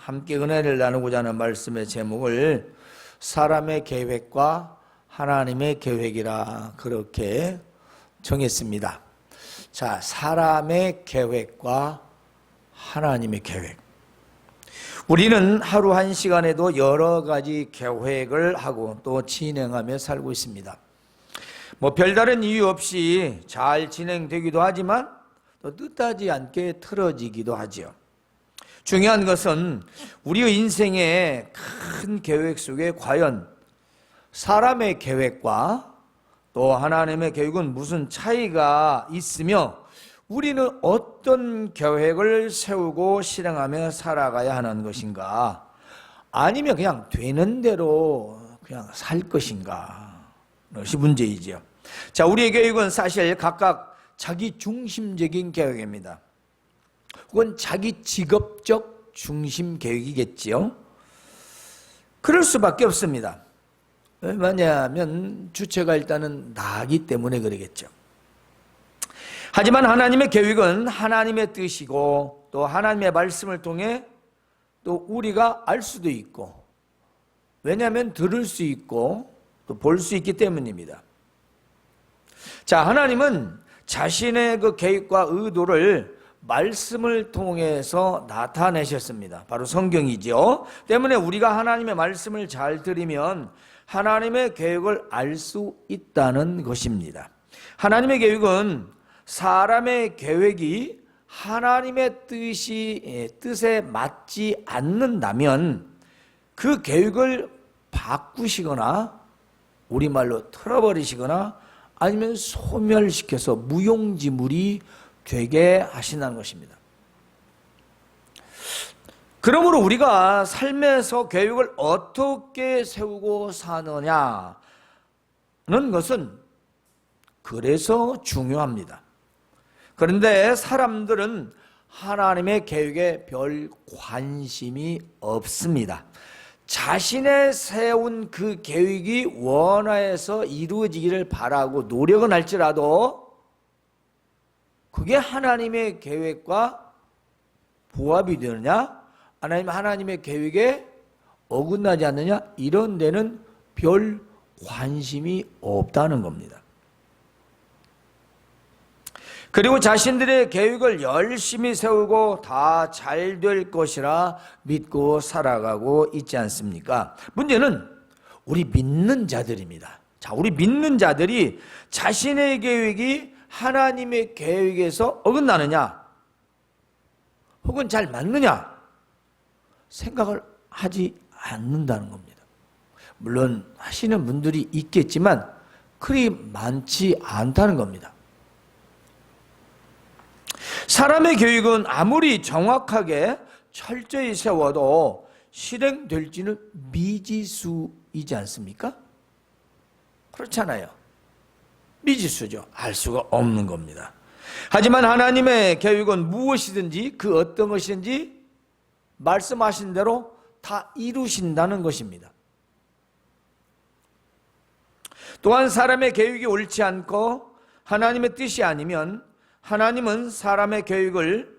함께 은혜를 나누고자 하는 말씀의 제목을 사람의 계획과 하나님의 계획이라 그렇게 정했습니다. 자, 사람의 계획과 하나님의 계획. 우리는 하루 한 시간에도 여러 가지 계획을 하고 또 진행하며 살고 있습니다. 별다른 이유 없이 잘 진행되기도 하지만 또 뜻하지 않게 틀어지기도 하죠. 중요한 것은 우리의 인생의 큰 계획 속에 과연 사람의 계획과 또 하나님의 계획은 무슨 차이가 있으며 우리는 어떤 계획을 세우고 실행하며 살아가야 하는 것인가, 아니면 그냥 되는 대로 그냥 살 것인가, 그것이 문제이죠. 자, 우리의 계획은 사실 각각 자기 중심적인 계획입니다. 혹은 자기 직업적 중심 계획이겠지요. 그럴 수밖에 없습니다. 왜냐하면 주체가 일단은 나기 때문에 그러겠죠. 하지만 하나님의 계획은 하나님의 뜻이고 또 하나님의 말씀을 통해 또 우리가 알 수도 있고, 왜냐하면 들을 수 있고 또 볼 수 있기 때문입니다. 자, 하나님은 자신의 그 계획과 의도를 말씀을 통해서 나타내셨습니다. 바로 성경이죠. 때문에 우리가 하나님의 말씀을 잘 들으면 하나님의 계획을 알 수 있다는 것입니다. 하나님의 계획은 사람의 계획이 하나님의 뜻에 맞지 않는다면 그 계획을 바꾸시거나 우리말로 틀어버리시거나 아니면 소멸시켜서 무용지물이 되게 하신다는 것입니다. 그러므로 우리가 삶에서 계획을 어떻게 세우고 사느냐는 것은 그래서 중요합니다. 그런데 사람들은 하나님의 계획에 별 관심이 없습니다. 자신의 세운 그 계획이 원하여서 이루어지기를 바라고 노력은 할지라도 그게 하나님의 계획과 부합이 되느냐, 아니면 하나님의 계획에 어긋나지 않느냐, 이런 데는 별 관심이 없다는 겁니다. 그리고 자신들의 계획을 열심히 세우고 다 잘 될 것이라 믿고 살아가고 있지 않습니까? 문제는 우리 믿는 자들입니다. 자, 우리 믿는 자들이 자신의 계획이 하나님의 계획에서 어긋나느냐 혹은 잘 맞느냐 생각을 하지 않는다는 겁니다. 물론 하시는 분들이 있겠지만 그리 많지 않다는 겁니다. 사람의 계획은 아무리 정확하게 철저히 세워도 실행될지는 미지수이지 않습니까? 그렇잖아요. 미지수죠. 알 수가 없는 겁니다. 하지만 하나님의 계획은 무엇이든지 그 어떤 것이든지 말씀하신 대로 다 이루신다는 것입니다. 또한 사람의 계획이 옳지 않고 하나님의 뜻이 아니면 하나님은 사람의 계획을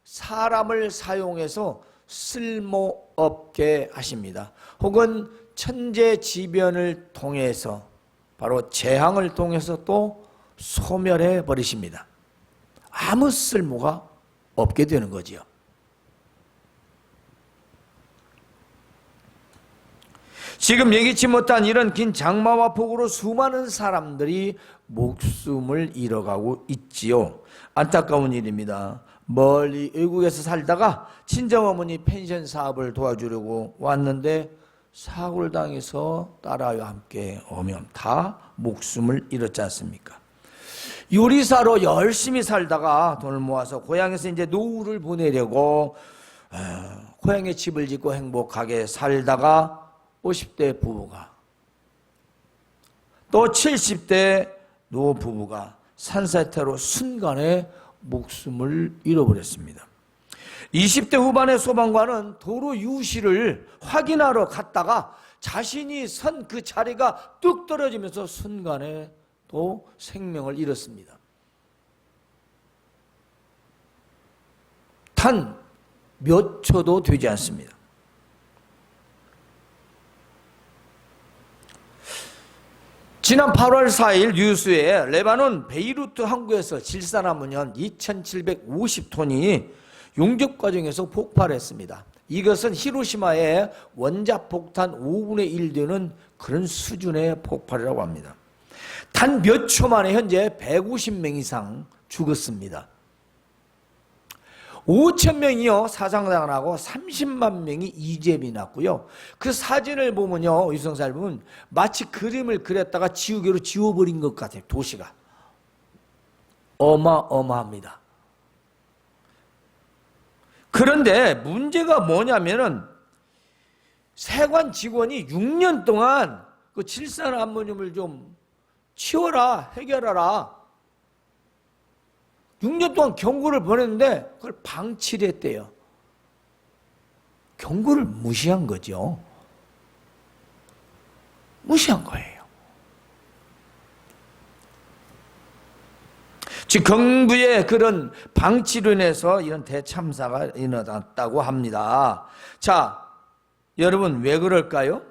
사람을 사용해서 쓸모없게 하십니다. 혹은 천재지변을 통해서 바로 재앙을 통해서 또 소멸해 버리십니다. 아무 쓸모가 없게 되는 거지요. 지금 예기치 못한 이런 긴 장마와 폭우로 수많은 사람들이 목숨을 잃어가고 있지요. 안타까운 일입니다. 멀리 외국에서 살다가 친정어머니 펜션 사업을 도와주려고 왔는데 사고를 당해서 딸아이와 함께 오면 다 목숨을 잃었지 않습니까? 요리사로 열심히 살다가 돈을 모아서 고향에서 이제 노후를 보내려고 고향에 집을 짓고 행복하게 살다가 50대 부부가 또 70대 노부부가 산사태로 순간에 목숨을 잃어버렸습니다. 20대 후반의 소방관은 도로 유실을 확인하러 갔다가 자신이 선 그 자리가 뚝 떨어지면서 순간에 또 생명을 잃었습니다. 단 몇 초도 되지 않습니다. 지난 8월 4일 뉴스에 레바논 베이루트 항구에서 질산암모니아 2750톤이 용접 과정에서 폭발했습니다. 이것은 히로시마의 원자폭탄 5분의 1 되는 그런 수준의 폭발이라고 합니다. 단 몇 초 만에 현재 150명 이상 죽었습니다. 5,000명이요 사상당하고 30만 명이 이재민이 났고요. 그 사진을 보면요, 위성사를 보면 마치 그림을 그렸다가 지우개로 지워버린 것 같아요. 도시가 어마어마합니다. 그런데 문제가 뭐냐면은 세관 직원이 6년 동안 그 질산암모늄을 좀 치워라, 해결하라. 6년 동안 경고를 보냈는데 그걸 방치를 했대요. 경고를 무시한 거죠. 무시한 거예요. 즉 경부의 그런 방치로 인해서 이런 대참사가 일어났다고 합니다. 자, 여러분 왜 그럴까요?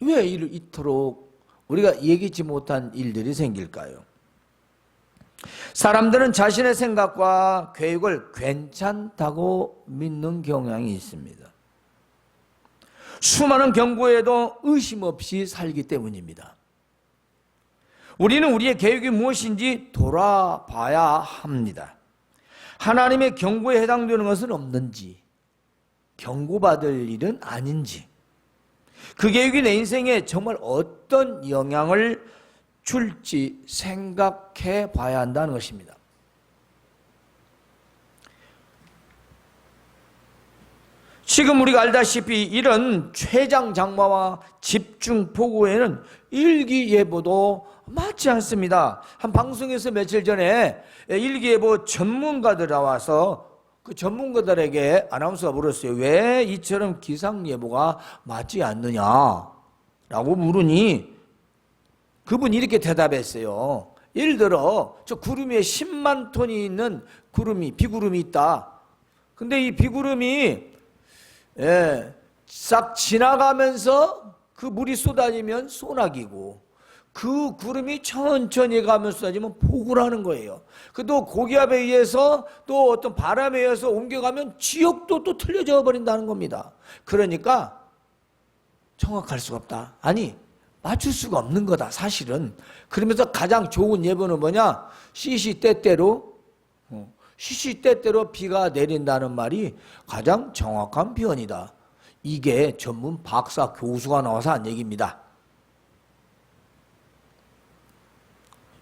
왜 이토록 우리가 예기치 못한 일들이 생길까요? 사람들은 자신의 생각과 계획을 괜찮다고 믿는 경향이 있습니다. 수많은 경고에도 의심 없이 살기 때문입니다. 우리는 우리의 계획이 무엇인지 돌아봐야 합니다. 하나님의 경고에 해당되는 것은 없는지, 경고받을 일은 아닌지, 그 계획이 내 인생에 정말 어떤 영향을 줄지 생각해 봐야 한다는 것입니다. 지금 우리가 알다시피 이런 최장장마와 집중폭우에는 일기예보도 맞지 않습니다. 한 방송에서 며칠 전에 일기예보 전문가들 나와서 그 전문가들에게 아나운서가 물었어요. 왜 이처럼 기상예보가 맞지 않느냐라고 물으니 그분이 이렇게 대답했어요. 예를 들어 저 구름 위에 10만 톤이 있는 비구름이 있다. 근데 이 비구름이 싹 지나가면서 그 물이 쏟아지면 소나기고, 그 구름이 천천히 가면서 쏟아지면 폭우라는 거예요. 또 고기압에 의해서 또 어떤 바람에 의해서 옮겨가면 지역도 또 틀려져 버린다는 겁니다. 그러니까 정확할 수가 없다. 아니, 맞출 수가 없는 거다 사실은. 그러면서 가장 좋은 예보는 뭐냐? 시시때때로 비가 내린다는 말이 가장 정확한 표현이다. 이게 전문 박사 교수가 나와서 한 얘기입니다.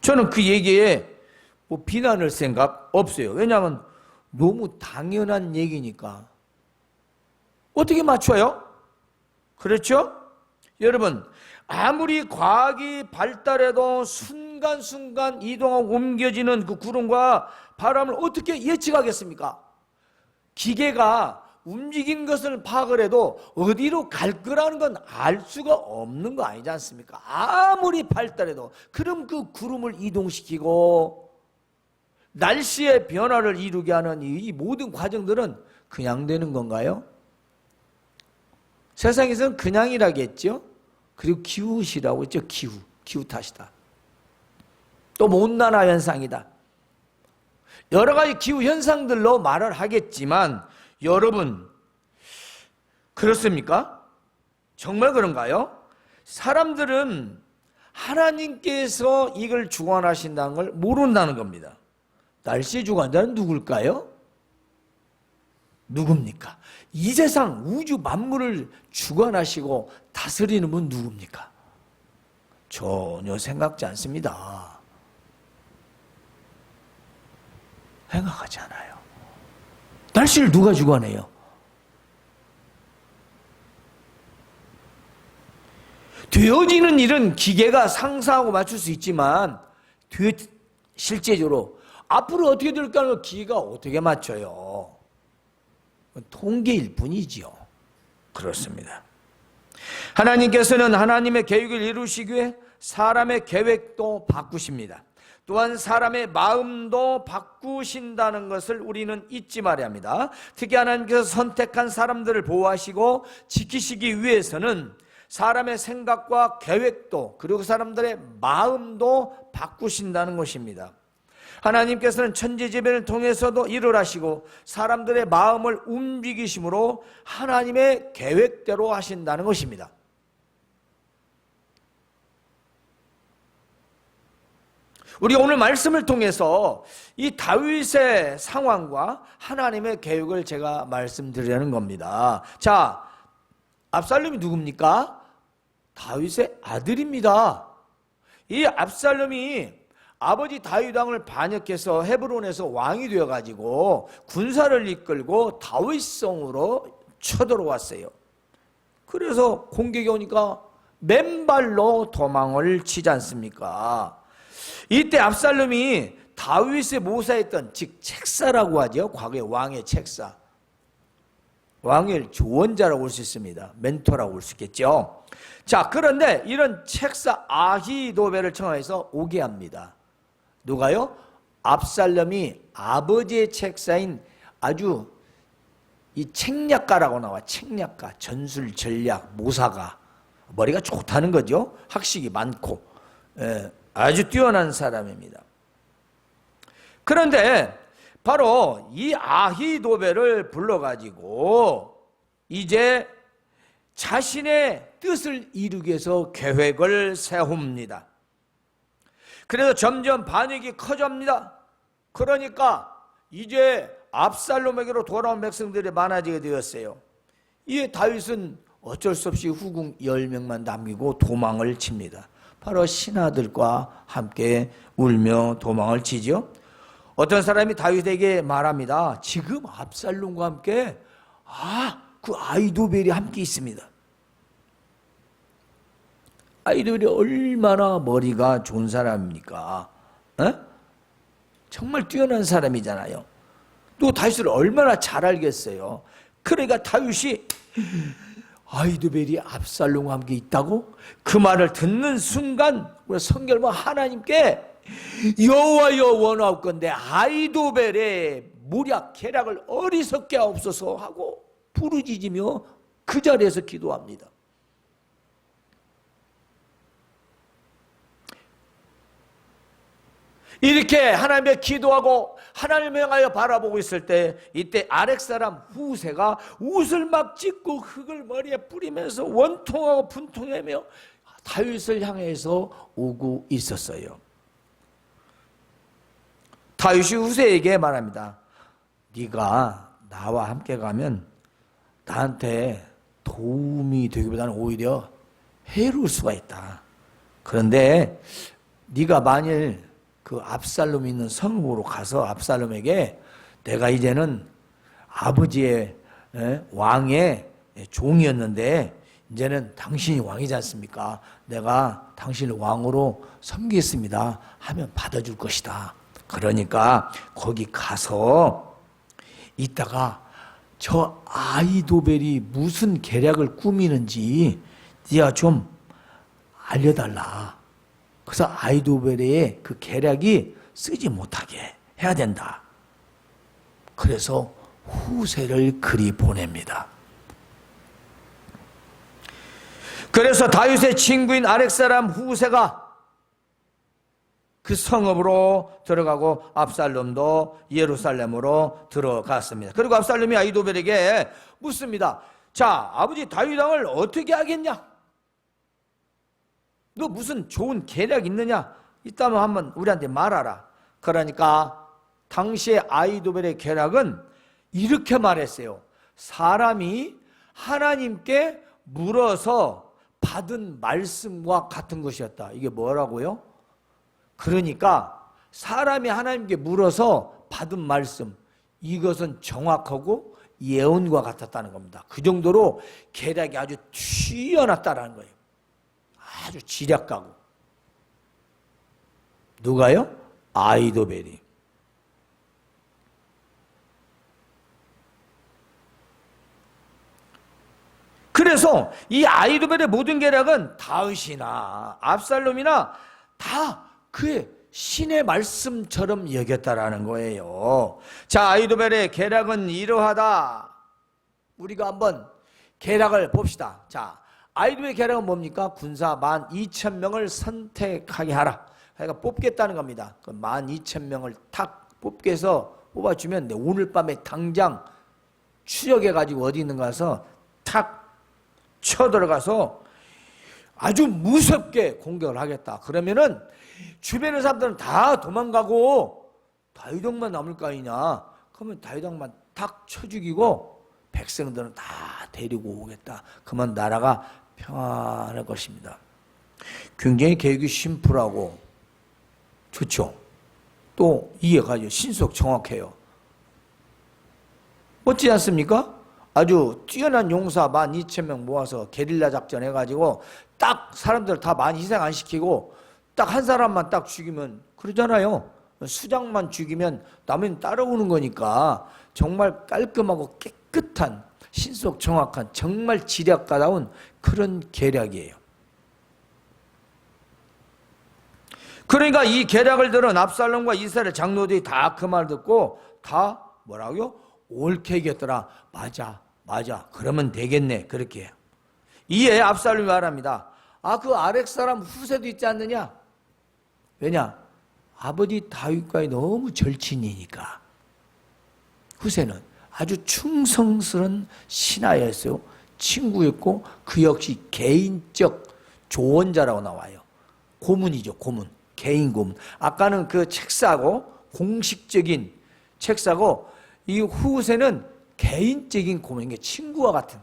저는 그 얘기에 비난할 생각 없어요. 왜냐하면 너무 당연한 얘기니까. 어떻게 맞춰요? 그렇죠? 여러분, 아무리 과학이 발달해도 순간순간 이동하고 옮겨지는 그 구름과 바람을 어떻게 예측하겠습니까? 기계가 움직인 것을 파악을 해도 어디로 갈 거라는 건 알 수가 없는 거 아니지 않습니까? 아무리 발달해도. 그럼 그 구름을 이동시키고 날씨의 변화를 이루게 하는 이 모든 과정들은 그냥 되는 건가요? 세상에서는 그냥이라겠죠? 그리고 기후시라고 했죠. 기후 탓이다. 또 온난화 현상이다. 여러 가지 기후 현상들로 말을 하겠지만 여러분, 그렇습니까? 정말 그런가요? 사람들은 하나님께서 이걸 주관하신다는 걸 모른다는 겁니다. 날씨 주관자는 누굴까요? 누굽니까? 이 세상 우주 만물을 주관하시고 다스리는 분 누굽니까? 전혀 생각지 않습니다. 생각하지 않아요. 날씨를 누가 주관해요? 되어지는 일은 기계가 상상하고 맞출 수 있지만 실제적으로 앞으로 어떻게 될까 하는 걸 기계가 어떻게 맞춰요? 통계일 뿐이지요. 그렇습니다. 하나님께서는 하나님의 계획을 이루시기 위해 사람의 계획도 바꾸십니다. 또한 사람의 마음도 바꾸신다는 것을 우리는 잊지 말아야 합니다. 특히 하나님께서 선택한 사람들을 보호하시고 지키시기 위해서는 사람의 생각과 계획도, 그리고 사람들의 마음도 바꾸신다는 것입니다. 하나님께서는 천지지변을 통해서도 일을 하시고 사람들의 마음을 움직이심으로 하나님의 계획대로 하신다는 것입니다. 우리 오늘 말씀을 통해서 이 다윗의 상황과 하나님의 계획을 제가 말씀드리려는 겁니다. 자, 압살롬이 누굽니까? 다윗의 아들입니다. 이 압살롬이 아버지 다윗 왕을 반역해서 헤브론에서 왕이 되어가지고 군사를 이끌고 다윗성으로 쳐들어왔어요. 그래서 공격이 오니까 맨발로 도망을 치지 않습니까? 이때 압살롬이 다윗의 모사했던, 즉 책사라고 하죠. 과거의 왕의 책사, 왕의 조언자라고 볼 수 있습니다. 멘토라고 볼 수 있겠죠. 자, 그런데 이런 책사 아히도벨을 청하여서 오게 합니다. 누가요? 압살롬이 아버지의 책사인 아주 이 책략가라고 나와. 책략가, 전술, 전략, 모사가, 머리가 좋다는 거죠. 학식이 많고 아주 뛰어난 사람입니다. 그런데 바로 이 아히도벨을 불러가지고 이제 자신의 뜻을 이루기 위해서 계획을 세웁니다. 그래서 점점 반역이 커집니다. 그러니까 이제 압살롬에게로 돌아온 백성들이 많아지게 되었어요. 이 다윗은 어쩔 수 없이 후궁 10명만 남기고 도망을 칩니다. 바로 신하들과 함께 울며 도망을 치죠. 어떤 사람이 다윗에게 말합니다. 지금 압살롬과 함께 그 아히도벨이 함께 있습니다. 아히도벨이 얼마나 머리가 좋은 사람입니까? 정말 뛰어난 사람이잖아요. 또 다윗을 얼마나 잘 알겠어요. 그러니까 다윗이 아히도벨이 압살롬과 함께 있다고? 그 말을 듣는 순간 우리 성결과 하나님께 여호와여 원하옵건대 아히도벨의 무략 계략을 어리석게 하옵소서 하고 부르짖으며 그 자리에서 기도합니다. 이렇게 하나님께 기도하고 하나님을 향하여 바라보고 있을 때 이때 아렉 사람 후세가 옷을 막 찢고 흙을 머리에 뿌리면서 원통하고 분통하며 다윗을 향해서 오고 있었어요. 다윗이 후세에게 말합니다. 네가 나와 함께 가면 나한테 도움이 되기보다는 오히려 해로울 수가 있다. 그런데 네가 만일 그 압살롬이 있는 성읍으로 가서 압살롬에게 내가 이제는 아버지의 왕의 종이었는데 이제는 당신이 왕이지 않습니까? 내가 당신을 왕으로 섬기겠습니다 하면 받아줄 것이다. 그러니까 거기 가서 있다가 저 아히도벨이 무슨 계략을 꾸미는지 네가 좀 알려달라. 그래서 아히도벨의 그 계략이 쓰지 못하게 해야 된다. 그래서 후세를 그리 보냅니다. 그래서 다윗의 친구인 아렉 사람 후세가 그 성읍으로 들어가고 압살롬도 예루살렘으로 들어갔습니다. 그리고 압살롬이 아히도벨에게 묻습니다. 자, 아버지 다윗 왕을 어떻게 하겠냐? 너 무슨 좋은 계략 있느냐? 있다면 한번 우리한테 말하라. 그러니까 당시의 아히도벨의 계략은 이렇게 말했어요. 사람이 하나님께 물어서 받은 말씀과 같은 것이었다. 이게 뭐라고요? 그러니까 사람이 하나님께 물어서 받은 말씀, 이것은 정확하고 예언과 같았다는 겁니다. 그 정도로 계략이 아주 뛰어났다는 거예요. 아주 지략가고. 누가요? 아히도벨이. 그래서 이 아히도벨의 모든 계략은 다윗이나 압살롬이나 다 그의 신의 말씀처럼 여겼다라는 거예요. 자, 아히도벨의 계략은 이러하다. 우리가 한번 계략을 봅시다. 자, 아히도벨의 계략은 뭡니까? 군사 12,000명을 선택하게 하라. 그러니까 뽑겠다는 겁니다. 그 12,000명을 탁 뽑아주면 오늘 밤에 당장 추적해가지고 어디 있는가 해서 탁 쳐들어가서 아주 무섭게 공격을 하겠다. 그러면은 주변의 사람들은 다 도망가고 다윗왕만 남을 거 아니냐. 그러면 다윗왕만 탁 쳐 죽이고 백성들은 다 데리고 오겠다. 그러면 나라가 평안할 것입니다. 굉장히 계획이 심플하고 좋죠. 또 이해가죠. 신속 정확해요. 멋지지 않습니까? 아주 뛰어난 용사 12,000명 모아서 게릴라 작전 해가지고 딱 사람들 다 많이 희생 안 시키고 딱 한 사람만 딱 죽이면 그러잖아요. 수장만 죽이면 남은 따라오는 거니까 정말 깔끔하고 깨끗한 신속 정확한 정말 지략가다운 그런 계략이에요. 그러니까 이 계략을 들은 압살롬과 이스라엘 장로들이 다 그 말 듣고 다 뭐라고요? 옳게 얘기했더라. 맞아. 그러면 되겠네. 그렇게 해요. 이에 압살롬이 말합니다. 그 아렉 사람 후세도 있지 않느냐? 왜냐? 아버지 다윗과의 너무 절친이니까. 후세는 아주 충성스러운 신하였어요. 친구였고 그 역시 개인적 조언자라고 나와요. 고문이죠. 고문. 개인 고문. 아까는 그 책사고 공식적인 책사고 이 후세는 개인적인 고문. 이게 친구와 같은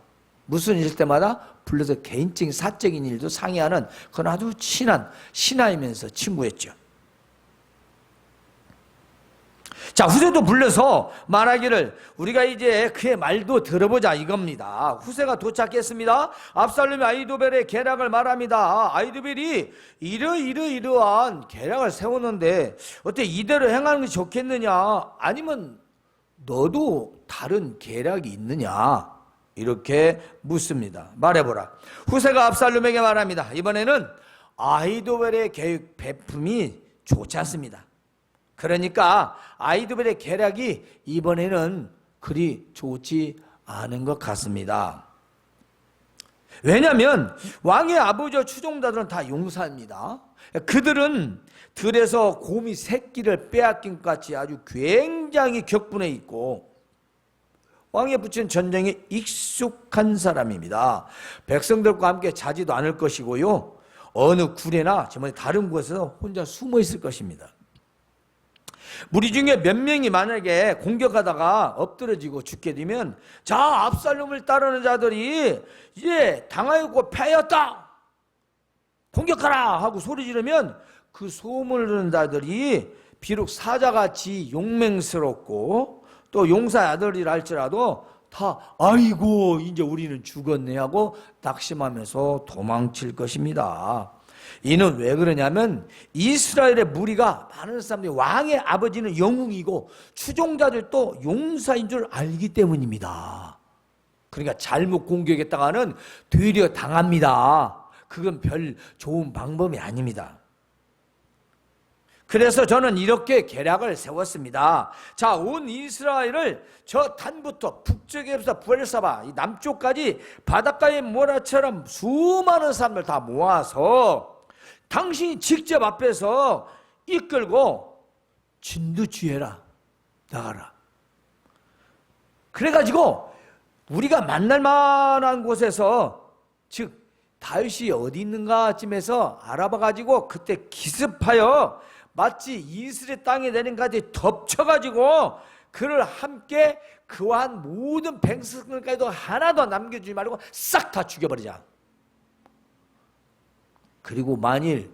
무슨 일 때마다 불러서 개인적인 사적인 일도 상의하는 그건 아주 친한 신하이면서 친구였죠. 자, 후세도 불러서 말하기를 우리가 이제 그의 말도 들어보자 이겁니다. 후세가 도착했습니다. 압살롬이 아히도벨의 계략을 말합니다. 아히도벨이 이러한 계략을 세웠는데 어때 이대로 행하는 게 좋겠느냐? 아니면 너도 다른 계략이 있느냐? 이렇게 묻습니다. 말해보라. 후세가 압살롬에게 말합니다. 이번에는 아히도벨의 계획 배품이 좋지 않습니다. 그러니까 아히도벨의 계략이 이번에는 그리 좋지 않은 것 같습니다. 왜냐하면 왕의 아버지와 추종자들은 다 용사입니다. 그들은 들에서 곰이 새끼를 빼앗긴 것 같이 아주 굉장히 격분해 있고 왕에 붙인 전쟁에 익숙한 사람입니다. 백성들과 함께 자지도 않을 것이고요. 어느 굴에나 정말 다른 곳에서 혼자 숨어 있을 것입니다. 무리 중에 몇 명이 만약에 공격하다가 엎드러지고 죽게 되면 자, 압살롬을 따르는 자들이 이제 당하였고 패하였다 공격하라 하고 소리 지르면 그 소문을 듣는 자들이 비록 사자같이 용맹스럽고 또 용사의 아들이라 할지라도 다 아이고 이제 우리는 죽었네 하고 낙심하면서 도망칠 것입니다. 이는 왜 그러냐면 이스라엘의 무리가 많은 사람들이 왕의 아버지는 영웅이고 추종자들도 용사인 줄 알기 때문입니다. 그러니까 잘못 공격했다가는 되려 당합니다. 그건 별 좋은 방법이 아닙니다. 그래서 저는 이렇게 계략을 세웠습니다. 자, 온 이스라엘을 저 단부터 북쪽에서 부엘사바 남쪽까지 바닷가의 모래처럼 수많은 사람들 다 모아서 당신이 직접 앞에서 이끌고 진두지휘해라. 나가라. 그래가지고 우리가 만날 만한 곳에서 즉 다윗이 어디 있는가쯤에서 알아봐가지고 그때 기습하여 마치 이스라엘 땅에 내린 가지 덮쳐가지고 그를 함께 그와 한 모든 백성들까지도 하나도 남겨주지 말고 싹 다 죽여버리자. 그리고 만일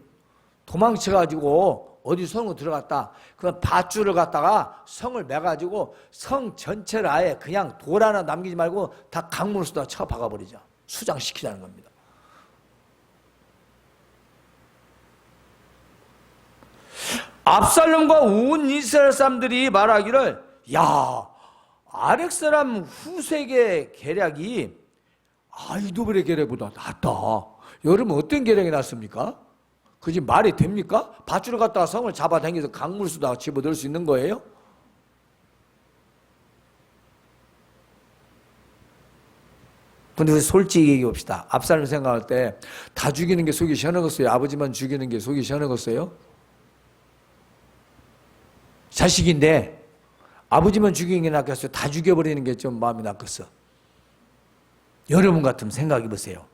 도망쳐가지고 어디 성으로 들어갔다 그럼 밧줄을 갖다가 성을 매가지고 성 전체를 아예 그냥 돌 하나 남기지 말고 다 강물로 쏟아 쳐 박아버리자. 수장시키자는 겁니다. 압살롬과 온 이스라엘 사람들이 말하기를 야, 아렉 사람 후세의 계략이 아히도벨의 계략보다 낫다. 여러분 어떤 계략이 낫습니까? 그지 말이 됩니까? 밧줄을 갖다가 성을 잡아당겨서 강물수다 집어넣을 수 있는 거예요? 근데 우리 솔직히 얘기합시다. 압살롬 생각할 때 다 죽이는 게 속이 시원하겠어요? 아버지만 죽이는 게 속이 시원하겠어요? 자식인데 아버지만 죽이는 게 낫겠어요? 다 죽여버리는 게 좀 마음이 낫겠어? 여러분 같으면 생각해 보세요.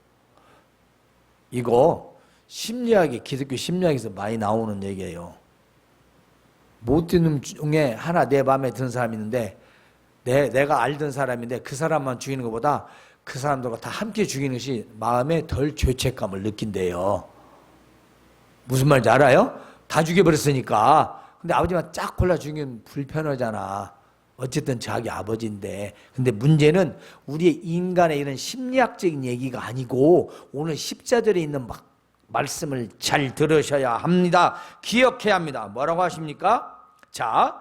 이거 심리학이 기독교 심리학에서 많이 나오는 얘기예요. 못된 놈 중에 하나 내 마음에 드는 사람이 있는데 내가 알던 사람인데 그 사람만 죽이는 것보다 그 사람들과 다 함께 죽이는 것이 마음에 덜 죄책감을 느낀대요. 무슨 말인지 알아요? 다 죽여버렸으니까. 근데 아버지만 쫙 골라 죽이면 불편하잖아. 어쨌든 자기 아버지인데. 근데 문제는 우리의 인간의 이런 심리학적인 얘기가 아니고 오늘 십자절에 있는 말씀을 잘 들으셔야 합니다. 기억해야 합니다. 뭐라고 하십니까? 자,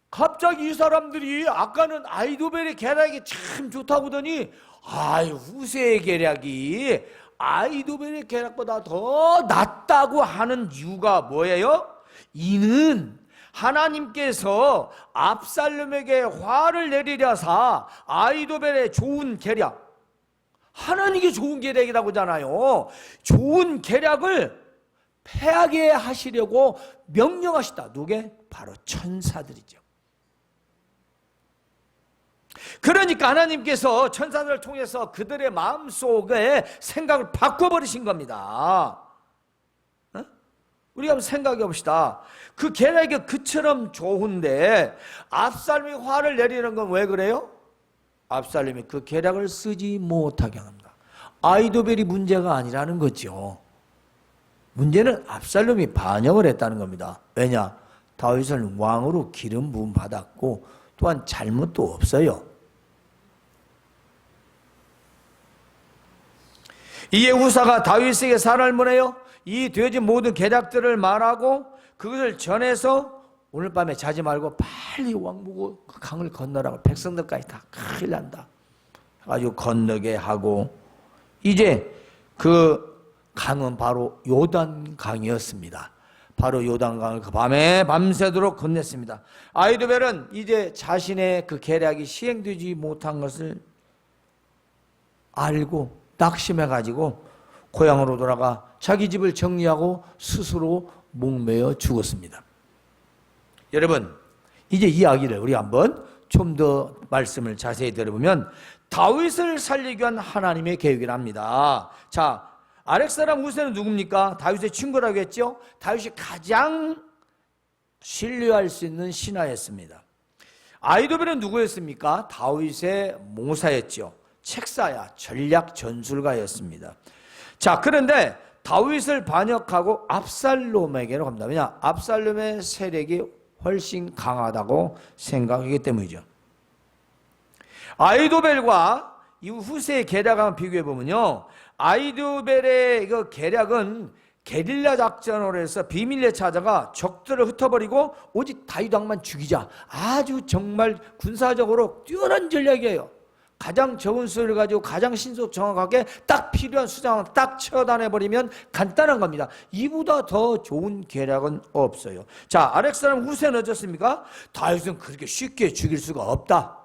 갑자기 이 사람들이 아까는 아이도벨의 계략이 참 좋다고 하더니 후세의 계략이 아이도벨의 계략보다 더 낫다고 하는 이유가 뭐예요? 이는 하나님께서 압살롬에게 화를 내리려사 아이도벨의 좋은 계략, 하나님께 좋은 계략이라고 하잖아요. 좋은 계략을 패하게 하시려고 명령하시다. 누게? 바로 천사들이죠. 그러니까 하나님께서 천사들을 통해서 그들의 마음속에 생각을 바꿔버리신 겁니다. 우리가 한번 생각해 봅시다. 그 계략이 그처럼 좋은데 압살롬이 화를 내리는 건 왜 그래요? 압살롬이 그 계략을 쓰지 못하게 합니다. 아이도벨이 문제가 아니라는 거죠. 문제는 압살롬이 반역을 했다는 겁니다. 왜냐? 다윗을 왕으로 기름 부음 받았고 또한 잘못도 없어요. 이에 우사가 다윗에게 사람을 보내요. 이 되어진 모든 계략들을 말하고 그것을 전해서 오늘 밤에 자지 말고 빨리 왕 보고 그 강을 건너라고. 백성들까지 다 큰일 난다. 아주 건너게 하고 이제 그 강은 바로 요단강이었습니다. 바로 요단강을 그 밤에 밤새도록 건넸습니다. 아이도벨은 이제 자신의 그 계략이 시행되지 못한 것을 알고 낙심해가지고 고향으로 돌아가 자기 집을 정리하고 스스로 목매어 죽었습니다. 여러분, 이제 이야기를 우리 한번 좀 더 말씀을 자세히 들어보면 다윗을 살리기 위한 하나님의 계획이랍니다. 자, 아렉 사람 우세는 누굽니까? 다윗의 친구라고 했죠? 다윗이 가장 신뢰할 수 있는 신하였습니다. 아이도벨은 누구였습니까? 다윗의 모사였죠. 책사야, 전략 전술가였습니다. 자, 그런데 다윗을 반역하고 압살롬에게로 갑니다. 왜냐? 압살롬의 세력이 훨씬 강하다고 생각하기 때문이죠. 아이도벨과 이 후세의 계략을 비교해 보면요, 아이도벨의 그 계략은 게릴라 작전으로 해서 비밀리에 찾아가 적들을 흩어버리고 오직 다윗 왕만 죽이자. 아주 정말 군사적으로 뛰어난 전략이에요. 가장 적은 수를 가지고 가장 신속 정확하게 딱 필요한 수장을 딱 처단해버리면 간단한 겁니다. 이보다 더 좋은 계략은 없어요. 자, 아렉 사람 후세는 어떻습니까? 다윗은 그렇게 쉽게 죽일 수가 없다.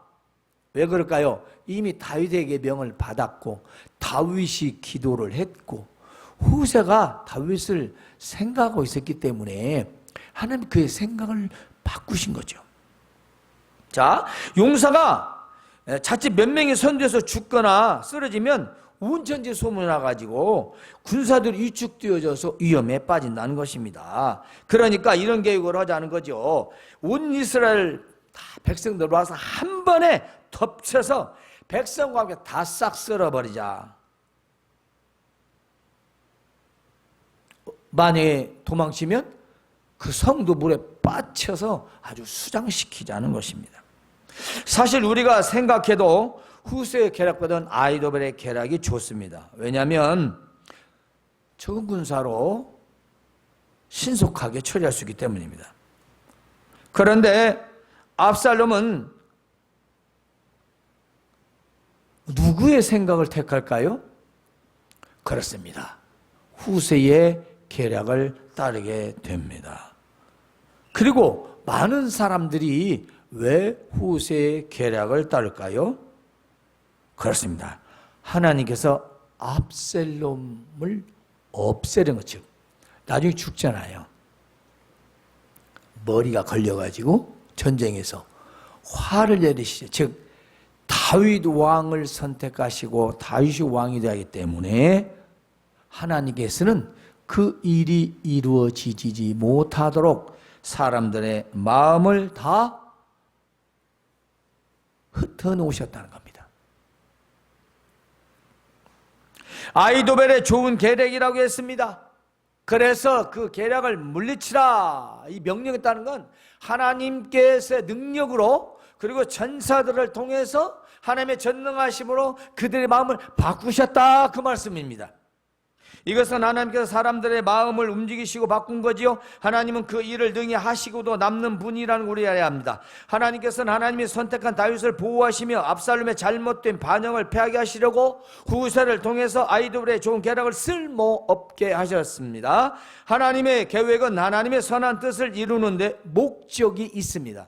왜 그럴까요? 이미 다윗에게 명을 받았고 다윗이 기도를 했고 후세가 다윗을 생각하고 있었기 때문에 하나님 그의 생각을 바꾸신 거죠. 자, 용사가 자칫 몇 명이 선두에서 죽거나 쓰러지면 온천지 소문이 나가지고 군사들이 위축되어져서 위험에 빠진다는 것입니다. 그러니까 이런 계획을 하자는 거죠. 온 이스라엘 다 백성들 와서 한 번에 덮쳐서 백성과 함께 다 싹 쓸어버리자. 만약에 도망치면 그 성도 물에 빠쳐서 아주 수장시키자는 것입니다. 사실 우리가 생각해도 후세의 계략보다는 아이도벨의 계략이 좋습니다. 왜냐하면 적은 군사로 신속하게 처리할 수 있기 때문입니다. 그런데 압살롬은 누구의 생각을 택할까요? 그렇습니다. 후세의 계략을 따르게 됩니다. 그리고 많은 사람들이 왜 후세의 계략을 따를까요? 그렇습니다. 하나님께서 압살롬을 없애는 것, 즉 나중에 죽잖아요. 머리가 걸려가지고 전쟁에서 화를 내리시죠. 즉 다윗 왕을 선택하시고 다윗이 왕이 되기 때문에 하나님께서는 그 일이 이루어지지 못하도록 사람들의 마음을 다 흩어놓으셨다는 겁니다. 아히도벨의 좋은 계략이라고 했습니다. 그래서 그 계략을 물리치라 이 명령했다는 건 하나님께서의 능력으로 그리고 전사들을 통해서 하나님의 전능하심으로 그들의 마음을 바꾸셨다 그 말씀입니다. 이것은 하나님께서 사람들의 마음을 움직이시고 바꾼 거지요. 하나님은 그 일을 능히 하시고도 남는 분이라는 걸 알아야 합니다. 하나님께서는 하나님이 선택한 다윗을 보호하시며 압살롬의 잘못된 반영을 패하게 하시려고 후세를 통해서 아히도벨의 좋은 계략을 쓸모없게 하셨습니다. 하나님의 계획은 하나님의 선한 뜻을 이루는데 목적이 있습니다.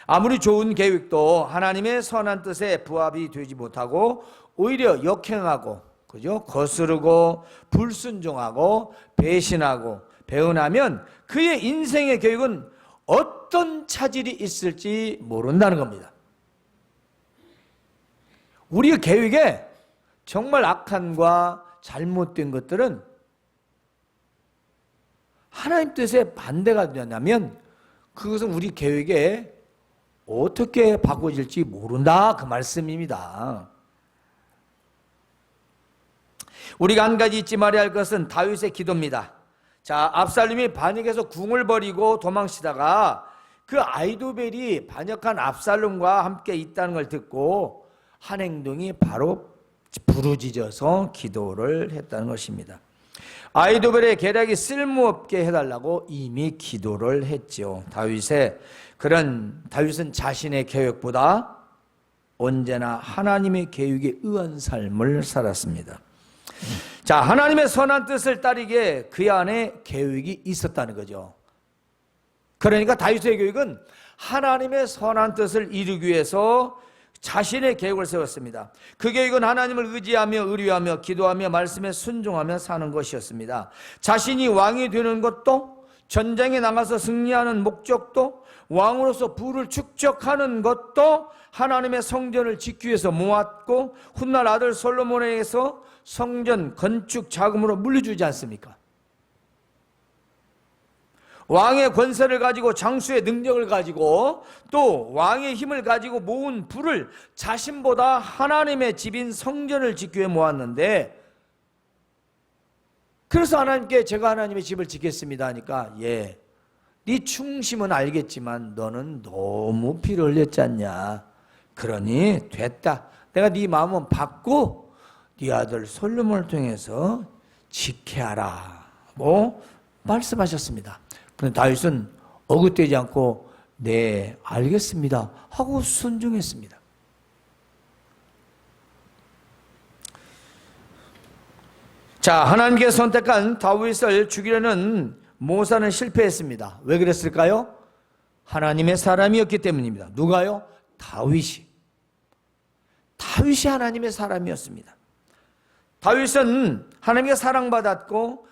아무리 좋은 계획도 하나님의 선한 뜻에 부합이 되지 못하고 오히려 역행하고, 그죠? 거스르고 불순종하고 배신하고 배은하면 그의 인생의 계획은 어떤 차질이 있을지 모른다는 겁니다. 우리의 계획에 정말 악한과 잘못된 것들은 하나님 뜻에 반대가 되냐면 그것은 우리 계획에 어떻게 바꿔질지 모른다 그 말씀입니다. 우리가 한 가지 잊지 말아야 할 것은 다윗의 기도입니다. 자, 압살롬이 반역해서 궁을 버리고 도망치다가 그 아히도벨이 반역한 압살롬과 함께 있다는 걸 듣고 한 행동이 바로 부르짖어서 기도를 했다는 것입니다. 아히도벨의 계략이 쓸모없게 해달라고 이미 기도를 했죠. 다윗은 자신의 계획보다 언제나 하나님의 계획에 의한 삶을 살았습니다. 자, 하나님의 선한 뜻을 따르기에 그 안에 계획이 있었다는 거죠. 그러니까 다윗의 계획은 하나님의 선한 뜻을 이루기 위해서 자신의 계획을 세웠습니다. 그 계획은 하나님을 의지하며 의뢰하며 기도하며 말씀에 순종하며 사는 것이었습니다. 자신이 왕이 되는 것도, 전쟁에 나가서 승리하는 목적도, 왕으로서 부를 축적하는 것도 하나님의 성전을 짓기 위해서 모았고 훗날 아들 솔로몬에게서 성전 건축 자금으로 물려주지 않습니까? 왕의 권세를 가지고 장수의 능력을 가지고 또 왕의 힘을 가지고 모은 부를 자신보다 하나님의 집인 성전을 짓기 위해 모았는데, 그래서 하나님께 제가 하나님의 집을 짓겠습니다 하니까 네 충심은 알겠지만 너는 너무 피를 흘렸지 않냐, 그러니 됐다, 내가 네 마음은 받고 네 아들 솔로몬을 통해서 짓게 하라고 말씀하셨습니다. 그런데 다윗은 어긋대지 않고 네 알겠습니다 하고 순종했습니다. 자, 하나님께서 선택한 다윗을 죽이려는 모사는 실패했습니다. 왜 그랬을까요? 하나님의 사람이었기 때문입니다. 누가요? 다윗이 하나님의 사람이었습니다. 다윗은 하나님께 사랑받았고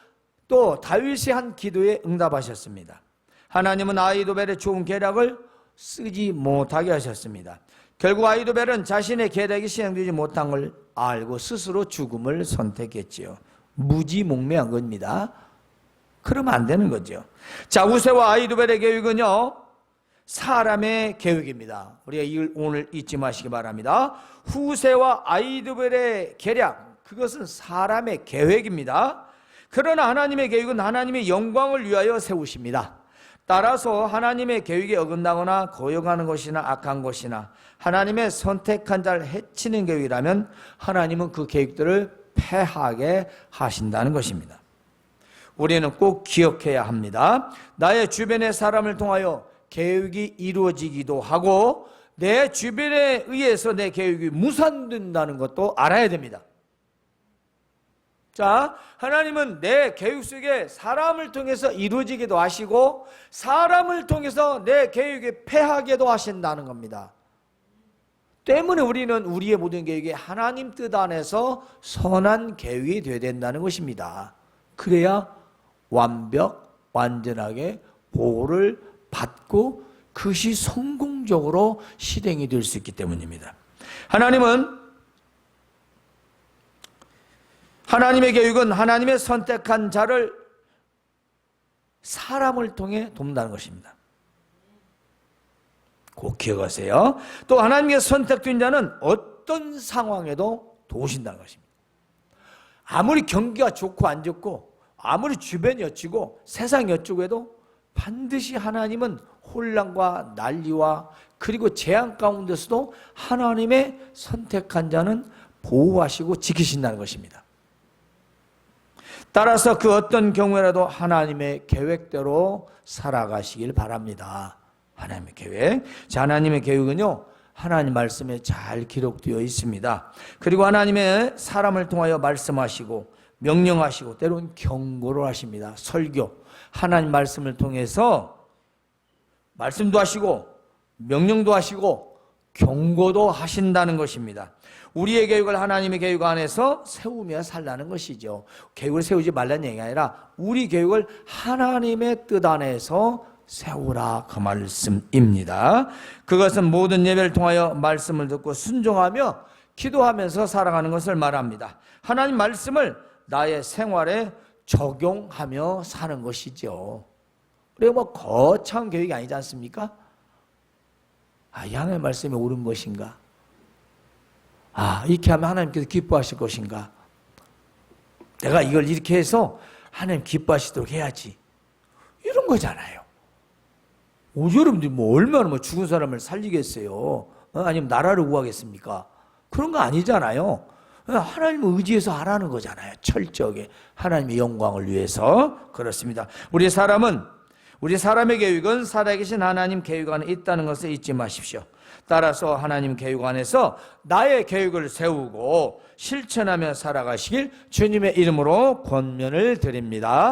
또 다윗이 한 기도에 응답하셨습니다. 하나님은 아히도벨의 좋은 계략을 쓰지 못하게 하셨습니다. 결국 아히도벨은 자신의 계략이 시행되지 못한 걸 알고 스스로 죽음을 선택했지요. 무지몽매한 겁니다. 그러면 안 되는 거죠. 자, 후세와 아히도벨의 계획은요, 사람의 계획입니다. 우리가 이걸 오늘 잊지 마시기 바랍니다. 후세와 아히도벨의 계략, 그것은 사람의 계획입니다. 그러나 하나님의 계획은 하나님의 영광을 위하여 세우십니다. 따라서 하나님의 계획에 어긋나거나 거역하는 것이나 악한 것이나 하나님의 선택한 자를 해치는 계획이라면 하나님은 그 계획들을 패하게 하신다는 것입니다. 우리는 꼭 기억해야 합니다. 나의 주변의 사람을 통하여 계획이 이루어지기도 하고 내 주변에 의해서 내 계획이 무산된다는 것도 알아야 됩니다. 자, 하나님은 내 계획 속에 사람을 통해서 이루어지기도 하시고 사람을 통해서 내 계획에 패하게도 하신다는 겁니다. 때문에 우리는 우리의 모든 계획이 하나님 뜻 안에서 선한 계획이 되어야 된다는 것입니다. 그래야 완전하게 보호를 받고 그것이 성공적으로 실행이 될 수 있기 때문입니다. 하나님의 계획은 하나님의 선택한 자를 사람을 통해 돕는다는 것입니다. 꼭 기억하세요. 또 하나님의 선택된 자는 어떤 상황에도 도우신다는 것입니다. 아무리 경기가 좋고 안 좋고 아무리 주변이 어찌고 세상이 어쩌고 해도 반드시 하나님은 혼란과 난리와 그리고 재앙 가운데서도 하나님의 선택한 자는 보호하시고 지키신다는 것입니다. 따라서 그 어떤 경우라도 하나님의 계획대로 살아가시길 바랍니다. 하나님의 계획. 자, 하나님의 계획은요, 하나님 말씀에 잘 기록되어 있습니다. 그리고 하나님의 사람을 통하여 말씀하시고 명령하시고 때로는 경고를 하십니다. 설교. 하나님 말씀을 통해서 말씀도 하시고 명령도 하시고 경고도 하신다는 것입니다. 우리의 계획을 하나님의 계획 안에서 세우며 살라는 것이죠. 계획을 세우지 말라는 얘기가 아니라 우리 계획을 하나님의 뜻 안에서 세우라, 그 말씀입니다. 그것은 모든 예배를 통하여 말씀을 듣고 순종하며 기도하면서 살아가는 것을 말합니다. 하나님 말씀을 나의 생활에 적용하며 사는 것이죠. 그리고 뭐 거창한 계획이 아니지 않습니까? 이 하나님의 말씀이 옳은 것인가? 이렇게 하면 하나님께서 기뻐하실 것인가? 내가 이걸 이렇게 해서 하나님 기뻐하시도록 해야지. 이런 거잖아요. 여러분들이 얼마나 죽은 사람을 살리겠어요? 아니면 나라를 구하겠습니까? 그런 거 아니잖아요. 하나님을 의지해서 하라는 거잖아요. 철저하게 하나님의 영광을 위해서. 그렇습니다. 우리 사람의 계획은 살아계신 하나님 계획 안에 있다는 것을 잊지 마십시오. 따라서 하나님 계획 안에서 나의 계획을 세우고 실천하며 살아가시길 주님의 이름으로 권면을 드립니다.